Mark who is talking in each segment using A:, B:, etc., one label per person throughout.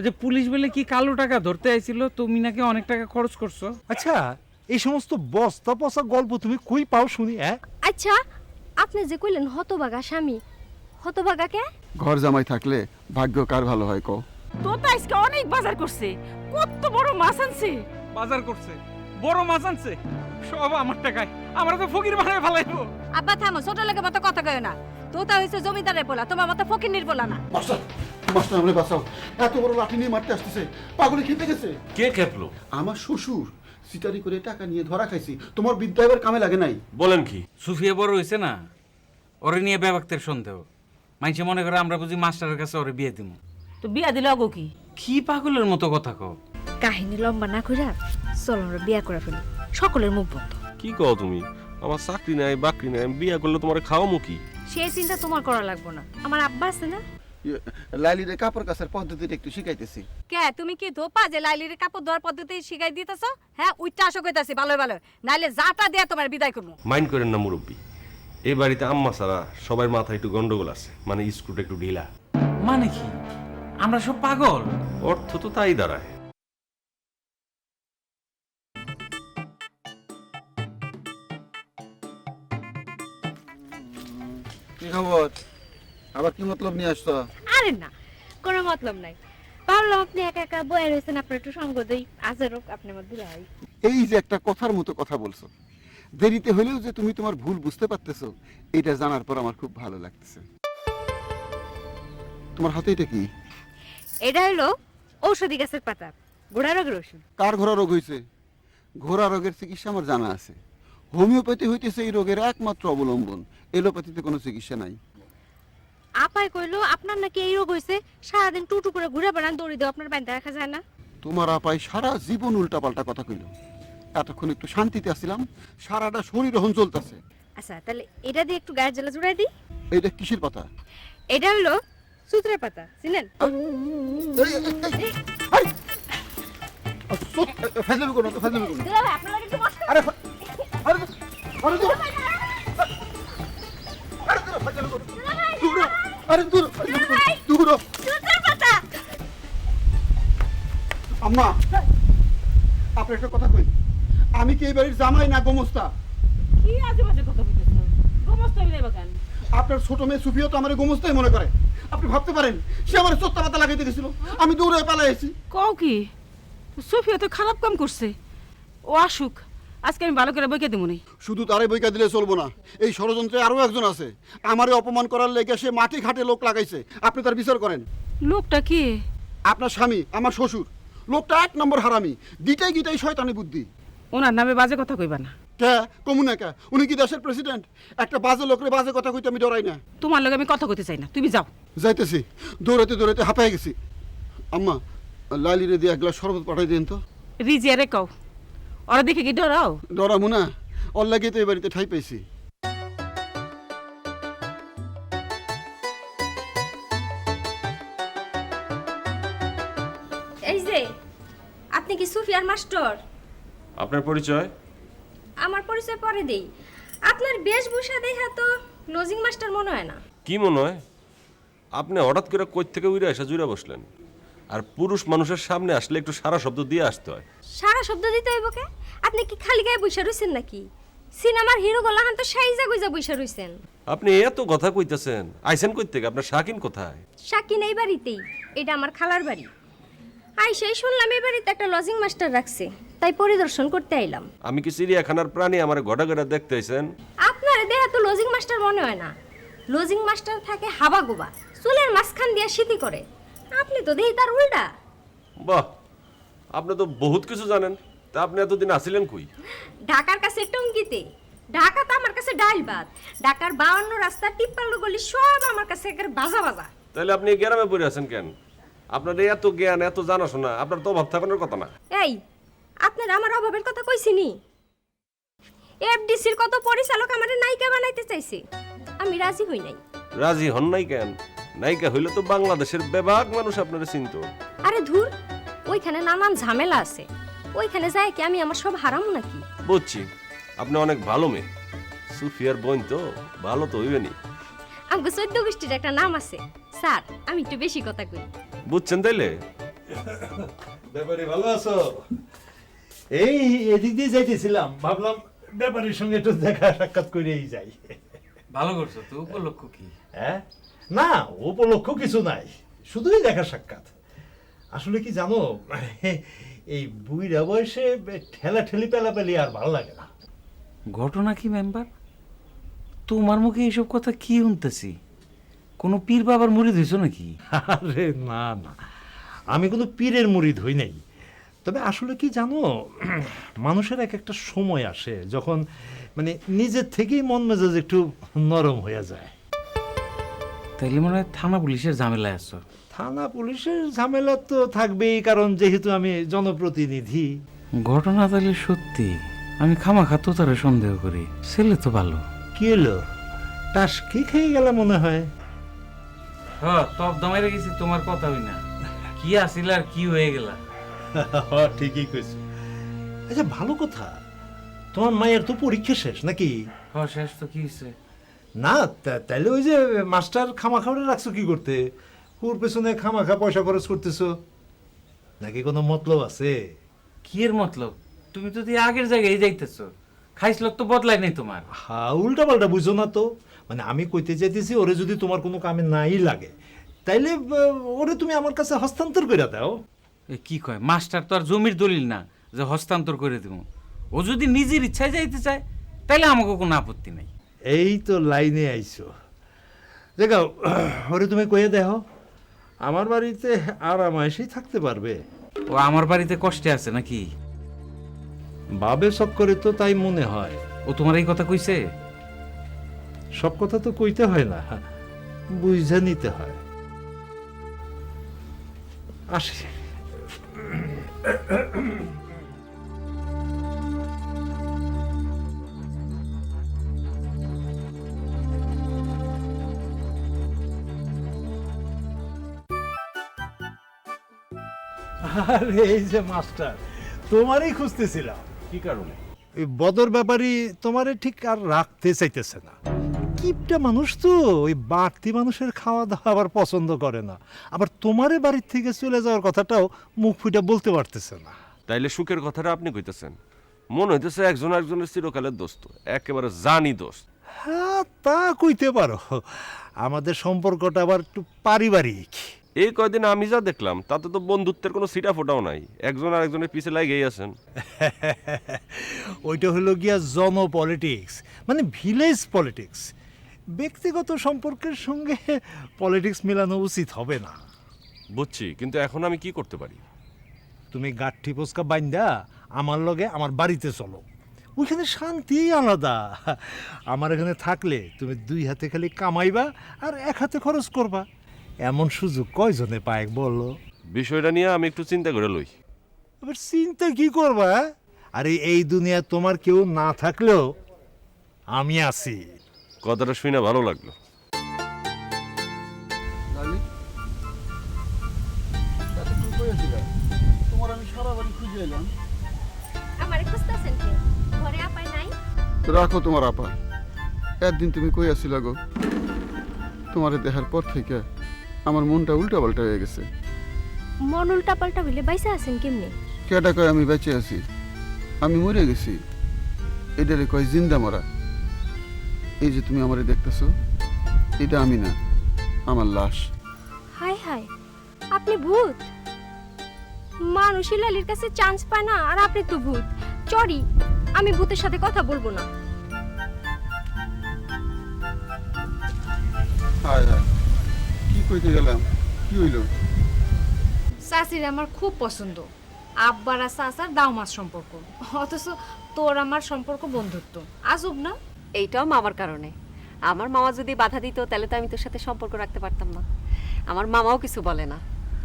A: আচ্ছা পুলিশ বলে কি কালো টাকা ধরতে আইছিল, তুমি নাকি অনেক টাকা খরচ করছো?
B: আচ্ছা এই সমস্ত বস্তা পচা গল্প তুমি কই পাও শুনি?
C: আচ্ছা আপনি যে কইলেন হতভাগা স্বামী, হতভাগা কে?
D: ঘর জামাই থাকলে ভাগ্য কার ভালো হয় কও?
E: তোতা আজকে অনেক বাজার করছে, কত বড় মাছ আনছে।
A: বাজার করছে, বড় মাছ আনছে, সব আমার টাকায়। আমরা তো ফকির বানায় ফেলাইবো।
E: আব্বা থামো, ছোট লোকের মতো কথা কয় না। তোতা হইছে জমিদারের পোলা, তোমার মতো ফকিন্নির পোলা না।
D: মাস্টার মাস্টার আমারে বাঁচাও, এত বড় লাঠি নিয়ে মারতে আসতেছে, পাগলে খেপে গেছে।
F: কে খেপলো?
D: আমার শ্বশুর সিটারি করে টাকা নিয়ে ধরা খাইছি, তোমার বিদ্যা এবার কামে লাগে নাই।
F: বলেন কি?
A: সুফিয়া বড় হইছে না, ওরে নিয়ে বেবাক্তের সন্দেহ। মাইনসে মনে করে আমরা বুঝি মাস্টারের কাছে ওরে বিয়ে দিব।
E: তো বিয়া দিলে অগো কি?
A: কি পাগলের মতো কথা কও?
C: কাহিনী লম্বা না কইরা চল আমরা বিয়া করে ফেলি, সকলের মুখ বন্ধ।
F: কি কও তুমি? আমার চাকরি নাই বাকরি নাই, বিয়া করলে তোমার খাওয়ামু কি?
C: সেই চিন্তা তোমার করা লাগবে না, আমার আব্বা আছে না।
D: লাইলিরে কাপড় কাচার পদ্ধতিটা একটু শিখাইতেছি।
E: কে তুমি কি ধোপা যে লাইলির কাপড় ধোয়ার পদ্ধতি শিখাই দিতেছ? হ্যাঁ উইটা আসো কইতাছি ভালো ভালো, নাইলে যাটা দিয়ে তোমার বিদায় করবো।
F: মাইন্ড করেন না মুরব্বী, এই বাড়িতে আম্মা ছাড়া সবার মাথায় একটু গন্ডগোল আছে, মানে স্ক্রুটা একটু ঢিলা।
A: মানে কি আমরা সব পাগল?
F: অর্থ তো তাই দাঁড়ায়।
D: কি খবর? আবার কি মতলব নিয়ে আসছো?
C: আরে না, কোনো মতলব নাই। ভাবলাম আপনি একা একা বয়ে রয়েছেন, আপনার একটু সঙ্গ দেই, আজেরক আপনি আমার দূরে হয়।
D: এই যে একটা কথার মতো কথা বলছো, দেরিতে হলেও যে তুমি তোমার ভুল বুঝতে পারতেছো, এটা জানার পর আমার খুব ভালো লাগতেছে। তোমার হাতে এটা কি?
C: এটা হলো ঔষধি গাছের পাতা, ঘোড়া রোগের ওষুধ।
D: কার ঘোড়া রোগ হয়েছে? ঘোড়া রোগের চিকিৎসা আমার জানা আছে। হোমিওপ্যাথি হইতেছে এই রোগের একমাত্র অবলম্বন, এলোপ্যাথিতে কোনো চিকিৎসা নাই।
C: আপাই কইলো আপনার নাকি এই রোগ হয়েছে, সারাদিন টুটু করে ঘুরে বেড়ান, দড়ি দেওয়া আপনার বাইন্দা রাখা যায় না।
D: তোমার আপাই সারা জীবন উল্টাপাল্টা কথা কইল। এতক্ষণ একটু শান্তিতে আসছিলাম, সারাটা শরীর হন চলতেছে।
C: আচ্ছা তাহলে এটা দিয়ে একটু গায়ের জ্বালা জুড়াই দিই।
D: এইটা কিসের পাতা?
C: এটা হলো সূত্রের পাতা, চিনেন?
D: ফাজলামি করো না, ফাজলামি করো না।
C: দুলা ভাই আপনার লাগে একটু বসেন।
D: আরে আরে আরে দূর, আরে দূর, ফাজলামি করো। দূর, আরে দূর, দূর।
C: সূত্রের পাতা।
D: আম্মা, আপনার একটা কথা কই, আমি কি এই বাড়ির জামাই না গোমস্তা?
E: কি আজে বাজে কথা বলতেছ? গোমস্ত হইলে বাগান।
D: আপনার ছোট মেয়ে সুফিয়া তো আমার গোমস্তাই মনে করে। আপনি ভাবতে পারেন সে আমার চোত্তা পাতা লাগাইতে গেছিল, আমি দৌড়ে পালাই এসেছি।
E: কও কি? সোফিয়া তো খারাপ কাম করছে, ও আসুক, আজকে আমি ভালো করে বইকে দেবো নি।
D: শুধু তারে বইকা দিলে চলবো না, এই ষড়যন্ত্রে আরো একজন আছে। আমারে অপমান করার লেগে সে মাটি ঘাটে লোক লাগাইছে, আপনি তার বিচার করেন।
E: লোকটা কি?
D: আপনার স্বামী, আমার শ্বশুর। লোকটা এক নম্বর হারামি, গিটাই গিটাই শয়তানি বুদ্ধি।
E: ওনার নামে বাজে কথা কইবা না।
D: কে কমুনা কে? উনি কি দেশের প্রেসিডেন্ট? একটা বাজে লোকরে বাজে কথা কইতে আমি ডরাই না।
E: তোমার লগে আমি কথা কইতে চাই না, তুমি যাও।
D: যাইতেছি, দৌড়াতে দৌড়াতে হাঁপাই গেছি। আম্মা, লালিরে দিয়ে এক গ্লাস শরবত পাঠাই দিন তো।
E: রিজিয়ারে কও, ওরা দেখে কি ডরাও?
D: ডরামু না, ওর লাগিয়ে তো এই বাড়িতে ঠাই পাইছি।
C: এই যে আপনি কি সুফিয়ার মাস্টার?
F: আপনার পরিচয়?
C: আমার পরিচয় পরে দেই। আপনার বেশভূষা দেখা তো লজিং মাস্টার মনে হয় না।
F: কি মনে হয়? আপনি হঠাৎ করে কই থেকে উড়ে এসে জুড়ে বসলেন? আর পুরুষ মানুষের সামনে আসলে একটু সারা শব্দ দিয়ে আসতে হয়।
C: সারা শব্দ দিতে হইব কে? আপনি কি খালি গায়ে বসে রইছেন নাকি? সিনেমার হিরো গলাহান তো সাইজা গুইজা বসে রইছেন।
F: আপনি এত কথা কইতেছেন, আইসেন কই থেকে? আপনার শাকিন কোথায়?
C: শাকিন এই বাড়িতেই, এটা আমার খালার বাড়ি। সেই শুনলাম এই বাড়িতে একটা লজিং মাস্টার রাখছে, তাই পরিদর্শন করতে আইলাম।
F: আমি কি চিড়িয়াখানার প্রাণী আমার ঘটা ঘটা দেখতে আইছেন?
C: আপনার দেহা তো লজিং মাস্টার মনে হয় না। লজিং মাস্টার থাকে হাবা গোবা, চুলের মাঝখান দিয়া শীতি করে। আপনি তো দেহি তার উল্টা।
F: বাহ, আপনি তো বহুত কিছু জানেন। তা আপনি এতদিন আসিলেন কই?
C: ঢাকার কাছে টঙ্গিতে। ঢাকা তো আমার কাছে ডাইল ভাত। ঢাকার 52 রাস্তা, 53 গলি সব আমার কাছে একের বাজা বাজা।
F: তাহলে আপনি এই গ্রামে পড়ে আছেন কেন? আপনার এই এত জ্ঞান, এত জানাশোনা, আপনার তো অভাব থাকানোর কথা না।
C: এই আপনার আমার অভাবের কথা কইছিনি? এফডিসির কত পরিচালক আমারে নায়িকা বানাইতে চাইছে, আমি রাজি হই নাই।
F: রাজি হন নাই কেন? নায়িকা হইলে তো বাংলাদেশের বেবাক মানুষ আপনারে চিনতো।
C: আরে ধুর, ওইখানে নানান ঝামেলা আছে। ওইখানে যায় কি আমি আমার সব হারামু নাকি?
F: বুঝছি, আপনি অনেক ভালো মেয়ে। সুফিয়ার বোন তো ভালো তো হইবেনি।
C: আমাকে 14 গোষ্ঠীর একটা নাম আছে। স্যার আমি একটু বেশি কথা কই।
F: বুঝছেন তাইলে?
B: ব্যাপারে ভালো আছো? এই এদিক দিয়ে যাইতেছিলাম, ভাবলাম ব্যাপারীর সঙ্গে একটু দেখা সাক্ষাৎ করেই যাই।
A: ভালো করছো তো, উপলক্ষ কি?
B: হ্যাঁ, না উপলক্ষ কিছু নাই, শুধুই দেখা সাক্ষাৎ। আসলে কি জানো, এই বুইড়া বয়সে ঠেলা ঠেলি পেলাপেলি আর ভালো লাগে না।
A: ঘটনা কি মেম্বার? তোমার মুখে এইসব কথা কি শুনতেছি? কোনো পীর বাবার মুরিদ হইছো নাকি?
B: আরে না না, আমি কোনো পীরের মুরিদ হই নাই। তবে আসলে কি জানো, মানুষের এক একটা সময় আসে যখন মানে নিজের থেকেই মন মেজাজ একটু নরম হয়ে যায়।
A: তাইলে মনে হয় থানা পুলিশের ঝামেলায় আছো।
B: থানা পুলিশের ঝামেলা তো থাকবেই, কারণ যেহেতু আমি জনপ্রতিনিধি।
A: ঘটনা তাহলে সত্যি? আমি খামাখা তো তারা সন্দেহ করি। ছেলে তো ভালো।
B: কি এলো, টাস কি খেয়ে গেল মনে হয়?
A: হ্যাঁ, তব দমাইরে গেছি তোমার কথা হই না। কি আসিল আর কি হয়ে গেলা?
B: ঠিকই কইছো। আচ্ছা ভালো কথা, তোমার মায়ের তো পরীক্ষা শেষ নাকি?
A: হ্যাঁ, শেষ তো। কি হয়েছে?
B: না তাইলে ওই যে মাস্টার খামাখাওয়ারে রাখছো কি করতে? ওর পেছনে খামাখা পয়সা খরচ করতেছো নাকি কোনো মতলব আছে?
A: কি এর মতলব? তুমি তো দিয়ে আগের জায়গায় যাইতেছো। খাইছিল তো বদলাই নাই তোমার।
B: হ্যাঁ, উল্টা পাল্টা বুঝো না তো। মানে আমি কইতে চাইতেছি, ওরে যদি তোমার কোনো কামে নাই লাগে তাইলে ওরে তুমি আমার কাছে হস্তান্তর করে দাও।
A: এ কি কয়? মাস্টার তো আর জমির দলিল না যে হস্তান্তর করে দেবো। ও যদি নিজের ইচ্ছায় যাইতে চায় তাইলে আমাকে কোনো আপত্তি নাই।
B: এই তো লাইনে আইছো। দেখাও, ওরে তুমি কয়ে দেখো আমার বাড়িতে আরামায়েশেই থাকতে পারবে।
A: ও আমার বাড়িতে কষ্টে আছে নাকি?
B: বাবে চক্করে তো তাই মনে হয়।
A: ও তোমার এই কথা কইছে?
B: সব কথা তো কইতে হয় না, বুঝে নিতে হয়। আসি। আরে এই যে মাস্টার, তোমারই খুঁজতেছিলাম।
F: কি কারণে?
B: এই বদর ব্যাপারী তোমারে ঠিক আর রাখতে চাইতেছে না। কিপটা মানুষ তো, ওই বাড়তি মানুষের খাওয়া দাওয়া আবার পছন্দ করে না। আবার তোমারে বাড়ির থেকে চলে যাওয়ার কথাটাও মুখ ফুটে বলতে পারতেছে না।
F: তাইলে সুখের কথাটা আপনি কইতেছেন? মনে হইতেছে একজন একজনের চিরকালের দোস্ত, একেবারে জানি দোস্ত।
B: হ্যাঁ, তা কইতে পারো। আমাদের সম্পর্কটা আবার একটু পারিবারিক।
F: এই কয়দিন আমি যা দেখলাম তাতে তো বন্ধুত্বের কোনো সিটা ফোটাও নাই, একজন আরেকজনের পিছে লাগেই আছেন।
B: ওইটা হলো গিয়া জন পলিটিক্স, মানে ভিলেজ পলিটিক্স। ব্যক্তিগত সম্পর্কের সঙ্গে পলিটিক্স মেলানো উচিত হবে না।
F: বুঝছি, কিন্তু এখন আমি কি করতে পারি?
B: তুমি গাঠি পোস্কা বাইন্দা আমার লগে আমার বাড়িতে চলো, ওইখানে শান্তি আলাদা। আমার এখানে থাকলে তুমি দুই হাতে খালি কামাইবা আর এক হাতে খরচ করবা। এমন সুযোগ কয়জনে পায় বলো?
F: বিষয়টা নিয়ে আমি একটু চিন্তা করে লই।
B: এবার চিন্তা কি করবা? আরে এই দুনিয়া তোমার কেউ না থাকলেও আমি আছি।
F: কথাটা শুনে ভালো লাগলো।
D: লালি, দাদা তুমি কই আছিলা? তোমার আমি সারা বাড়ি খুঁজে এলাম।
C: আমারে খুঁজতেছেন কি? ঘরে আপাই নাই?
D: রাখো তোমার আপা। একদিন তুমি কই আছিলা গো? তোমারে দেখার পর থেকে আমার মনটা উল্টা পাল্টা হয়ে গেছে।
C: মন উল্টা পাল্টা হইলে বাইসা আছেন কেমনে?
D: কেডা কয় আমি বেঁচে আছি? আমি মরে গেছি। এটারে কয় জিন্দা মরা। এই যে তুমি আমারে দেখতেছো, এটা আমি না, আমার লাশ।
C: হাই হাই, আপনি ভূত? মানুষই লালির কাছে চান্স পায় না আর আপনি তো ভূত। চরি, আমি ভূতের সাথে কথা বলবো না।
D: হায় হায়, কি কইতে গেলাম? কি হইল?
E: চাচির আমার খুব পছন্দ। আব্বার আর চাচার দাও মাছ সম্পর্ক, অথচ তোর আমার সম্পর্ক বন্ধুত্ব। আজব না?
G: এইটাও মামার কারণে। আমার মামা যদি বাধা দিত তাহলে তো আমি তোর সাথে সম্পর্ক রাখতে পারতাম না। আমার মামাও কিছু বলে না,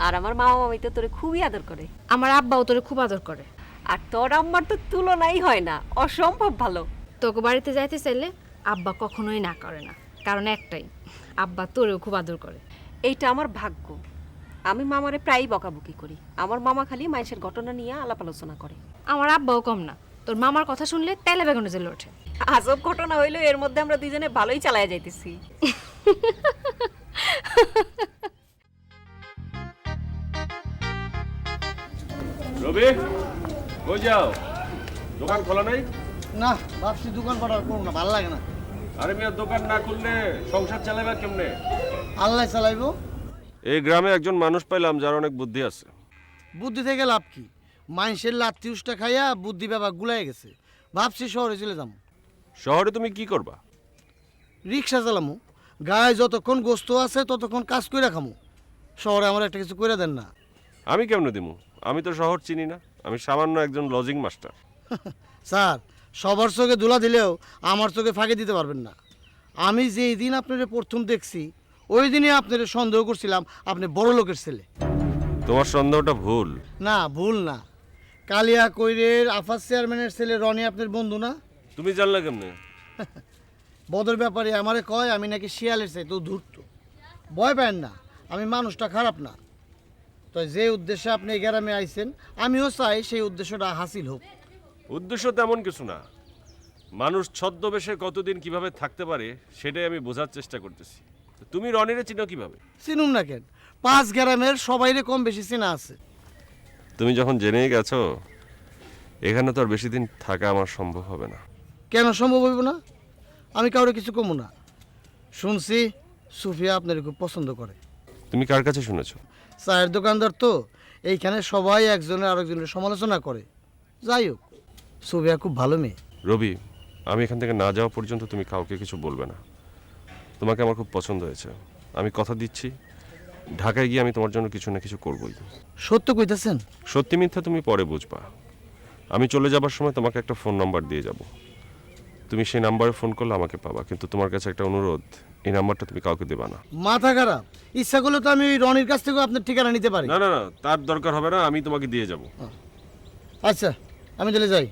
G: আর আমার মামা মামি তো তোরে খুবই আদর করে।
E: আমার আব্বাও তোরে খুব আদর করে।
G: আর তোর আম্মার তো তুলনাই হয় না, অসম্ভব ভালো।
E: তোকে বাড়িতে যাইতে চাইলে আব্বা কখনোই না করে না, কারণ একটাই, আব্বা তোরেও খুব আদর করে।
G: এইটা আমার ভাগ্য। আমি মামারে প্রায়ই বকাবকি করি, আমার মামা খালি মানুষের ঘটনা নিয়ে আলাপ আলোচনা করে।
E: আমার আব্বাও কম না, তোর মামার কথা শুনলে তেলে বেগুনে জ্বলে ওঠে।
G: আজব ঘটনা হইলেও এর মধ্যে আমরা দুইজনে ভালোই চালায়া যাইতেছি।
F: রবি কই যাও? দোকান খোলা নাই?
H: না ভাবছি দোকান পাঠার করবো না, ভালো লাগে না।
F: আরে মিয়া, দোকান না খুললে সংসার চালাবে কেমনে?
H: আল্লাহ চালাইবো।
F: এই গ্রামে একজন মানুষ পাইলাম যার অনেক বুদ্ধি আছে।
H: বুদ্ধি থেকে লাভ কি? মানুষের লাত্তি উষ্টা খাইয়া বুদ্ধি ব্যাপার গুলাই গেছে। ভাবছি শহরে চলে যাবো।
F: শহরে তুমি কি করবা?
H: রিক্সা চালামু, গায়ে যতক্ষণ গোস্ত আছে ততক্ষণ কাজ করে খামু। শহরে আমার একটা কিছু করে দেন না।
F: আমি কেমনে দিমু? আমি তো শহর চিনি না, আমি সামান্য একজন লজিং মাস্টার।
H: স্যার, সবার চোখে ধুলা দিলেও আমার চোখে ফাঁকি দিতে পারবেন না। আমি যেই দিন আপনার প্রথম দেখছি ওই দিনই আপনার সন্দেহ করছিলাম আপনি বড় লোকের ছেলে।
F: তোমার সন্দেহটা ভুল।
H: না, ভুল না। কালিয়া কৈরের আফাজ চেয়ারম্যানের ছেলে রনি আপনার বন্ধু না?
F: তুমি জানলা কেমনে?
H: বদর ব্যাপারে আমারে কয় আমি নাকি শিয়ালের চাই তো ধূর্ত। ভয় পায় না, আমি মানুষটা খারাপ না। তো যে উদ্দেশ্যে আপনি এই গ্রামে আইছেন আমিও চাই সেই উদ্দেশ্যটা হাসিল হোক।
F: উদ্দেশ্য তেমন কিছু না, মানুষ ছদ্মবেশে কতদিন কিভাবে থাকতে পারে সেটাই আমি বোঝার চেষ্টা করতেছি। তো তুমি রনিরে চিনো কিভাবে?
H: চিনুম না কেন, 5 গ্রামের সবাইরে কম বেশি চেনা আছে।
F: তুমি যখন জেনেই গেছো, এখানে তো আর বেশি দিন থাকা আমার সম্ভব হবে না।
H: কেন সম্ভব হইব না? আমি কাউরে কিছু কমু না। শুনছি সুফিয়া আপনার খুব পছন্দ করে।
F: তুমি কার কাছে শুনেছো?
H: চায়ের দোকানদার তো, এইখানে সবাই একজনের আরেকজনের সমালোচনা করে। যাই হোক, সুফিয়া খুব ভালো মেয়ে।
F: রবি, আমি এখান থেকে না যাওয়া পর্যন্ত তুমি কাউকে কিছু বলবে না। তোমাকে আমার খুব পছন্দ হয়েছে। আমি কথা দিচ্ছি, ঢাকায় গিয়ে আমি তোমার জন্য কিছু না কিছু করবই।
H: সত্য কইতাছেন?
F: সত্যি মিথ্যা তুমি পরে বুঝবা। আমি চলে যাবার সময় তোমাকে একটা ফোন নাম্বার দিয়ে যাব, তুমি সেই নাম্বারে ফোন করলে আমাকে পাবা। কিন্তু তোমার কাছে একটা অনুরোধ, এই নাম্বারটা তুমি কাউকে দেবা না।
H: মাথা খারাপ? ইচ্ছা করলে তো আমি ওই রনির কাছ থেকেও আপনার ঠিকানা নিতে পারি।
F: না না না, তার দরকার হবে না, আমি তোমাকে দিয়ে যাব।
H: আচ্ছা, আমি চলে যাই।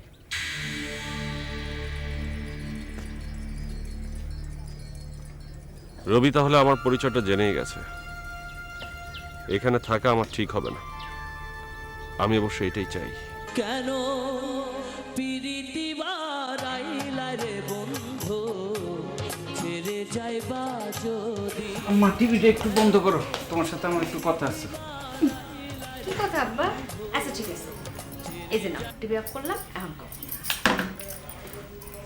F: রবি তাহলে আমার পরিচয়টা জেনেই গেছে। এখানে থাকা আমার ঠিক হবে না, আমি অবশ্য এটাই চাই।
I: কেন পিরিতি বারাইলা রে বন্ধু, ছেড়ে যাইবা যদি।
A: আম্মা, টিভিটা একটু বন্ধ করো, তোমার সাথে আমার একটু কথা আছে।
E: কি কথা আব্বা? আচ্ছা ঠিক আছে, এই যে নাও টিভি অফ করলাম, এখন কও।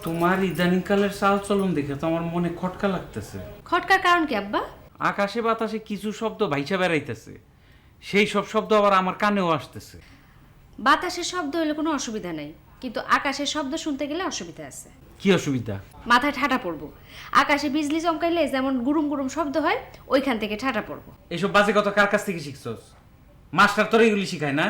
A: তোমার ইদানিং কালের চাল চলন দেখে তো আমার মনে খটকা লাগতেছে।
E: খটকার কারণ কি আব্বা?
A: আকাশে বাতাসে কিছু শব্দ ভাইসা বেড়াইতেছে, সেই সব শব্দ আবার আমার কানেও আসতেছে।
E: বাতাসের শব্দ হইলে কোনো অসুবিধা নেই, কিন্তু আকাশের শব্দ শুনতে গেলে অসুবিধা আছে।
A: কি অসুবিধা?
E: মাথায় ঠাটা পড়বো। আকাশে বিজলি চমকাইলে যেমন গুরুম গুরুম শব্দ হয়, ওইখান থেকে ঠাটা পড়বো।
A: এইসব বাজে কথা কার কাছ থেকে শিখছস? মাস্টার তোর এগুলি শিখায় না?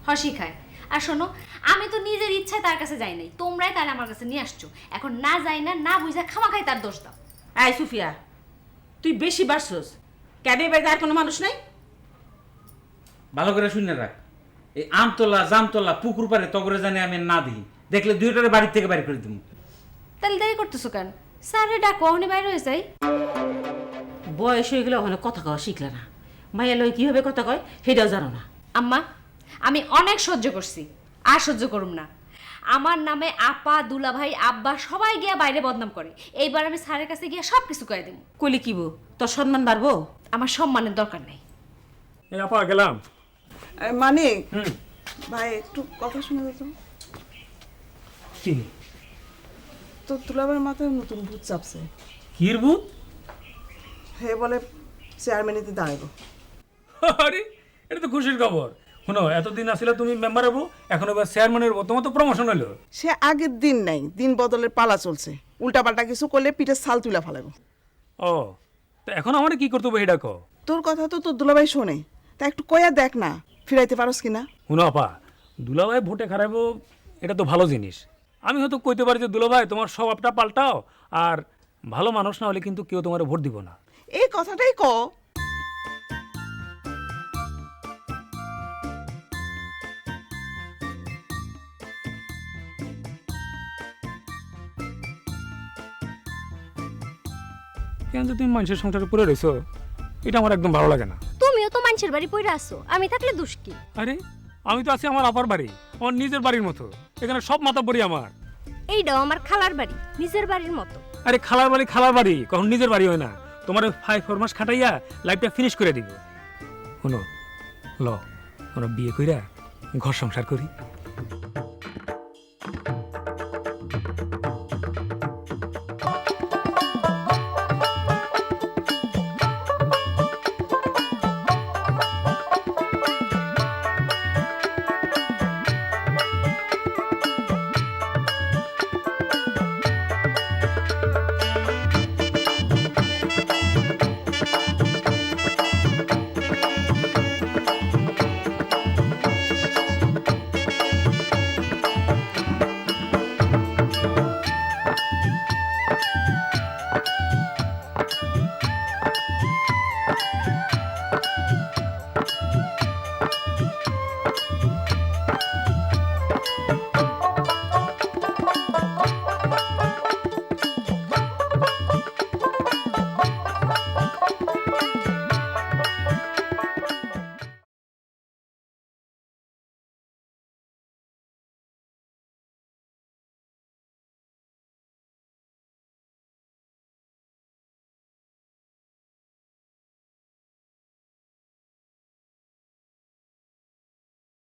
E: হসি খায়। আর শোনো, আমি তো নিজের ইচ্ছায় তার কাছে যাই নাই, তোমরাই তাহলে আমার কাছে নিয়ে আসছো। এখন না যাই না, না বুঝা খামা খাই তার দোষ দাও।
J: এই সুফিয়া, তুই বেশি বাড়ছস। কেন এবার আর কোনো মানুষ নাই?
A: ভালো করে শুনে রাখ, এই আমতলা জামতলা পুকুর পারে তগরে জানি আমি না দিই, দেখলে দুইটারে বাড়ির থেকে বাড়ি করে দিব।
E: তাহলে দেরি করতেছো কেন? স্যারে ডাকো, ওখানে বাইরে হয়ে যাই।
J: বয়স হয়ে গেলে ওখানে কথা কওয়া শিখলে না। মাইয়া লই কিভাবে কথা কয় সেটাও জানো না।
E: আম্মা, আমি অনেক সহ্য করছি, আর সহ্য করুম না। আমার নামে আপা, দুলাভাই, আব্বা সবাই গিয়া বাইরে বদনাম করে। এইবার আমি স্যারের কাছে গিয়া সব কিছু কয়ে দেবো।
J: কইলে কিবো, তোর সম্মান বাড়বো?
E: আমার সম্মানের দরকার নেই।
K: এই আপা গেলাম।
L: মানে ভাই একটু কথা শুনে যেত।
K: কি?
L: তো তুলাবার মাথায় নতুন ভূত চাপছে।
K: কির ভূত?
L: হে বলে চেয়ারম্যানিতে দাঁড়াবো।
K: আরে এটা তো খুশির খবর। শোনো, এতদিন আসলে তুমি মেম্বার হবো, এখন এবার চেয়ারম্যানের হবো, তোমার তো প্রমোশন হলো।
L: সে আগের দিন নাই, দিন বদলের পালা চলছে। উল্টাপাল্টা কিছু করলে পিঠে ছাল তুলা ফেলাবো।
K: ও, তো এখন আমার কি করতে হবে এটা কো?
L: তোর কথা তো তোর দুলাভাই শোনে, তা একটু কয়া দেখ না, ফিরাইতে পারোস কিনা।
K: শুনো আপা, দুলাভাই ভোটে খারাইবো, এটা তো ভালো জিনিস। আমি হয়তো কইতে পারি যে দুলাভাই তোমার স্বভাবটা পাল্টাও, আর ভালো মানুষ না হলে কিন্তু কেউ তোমার ভোট দিব না।
L: এই কথাটাই ক।
K: কেন যে তুমি মানুষের সংসারে পড়ে রয়েছো, এটা আমার একদম ভালো লাগে না।
C: তুমিও তো মানুষের বাড়ি পইরা আছো, আমি থাকলে দোষ কি?
K: আরে আমি তো আছি আমার আপার বাড়ি, আমার নিজের বাড়ির মতো। এখানে সব মাথা পড়ি আমার।
C: এইটাও আমার খালার বাড়ি, নিজের বাড়ির মতো।
K: আরে খালার বাড়ি কখন নিজের বাড়ি হয় না? তোমার 5-4 মাস খাটাইয়া লাইফটা ফিনিশ করে দিব। শোনো, ল আমরা বিয়ে কইরা ঘর সংসার করি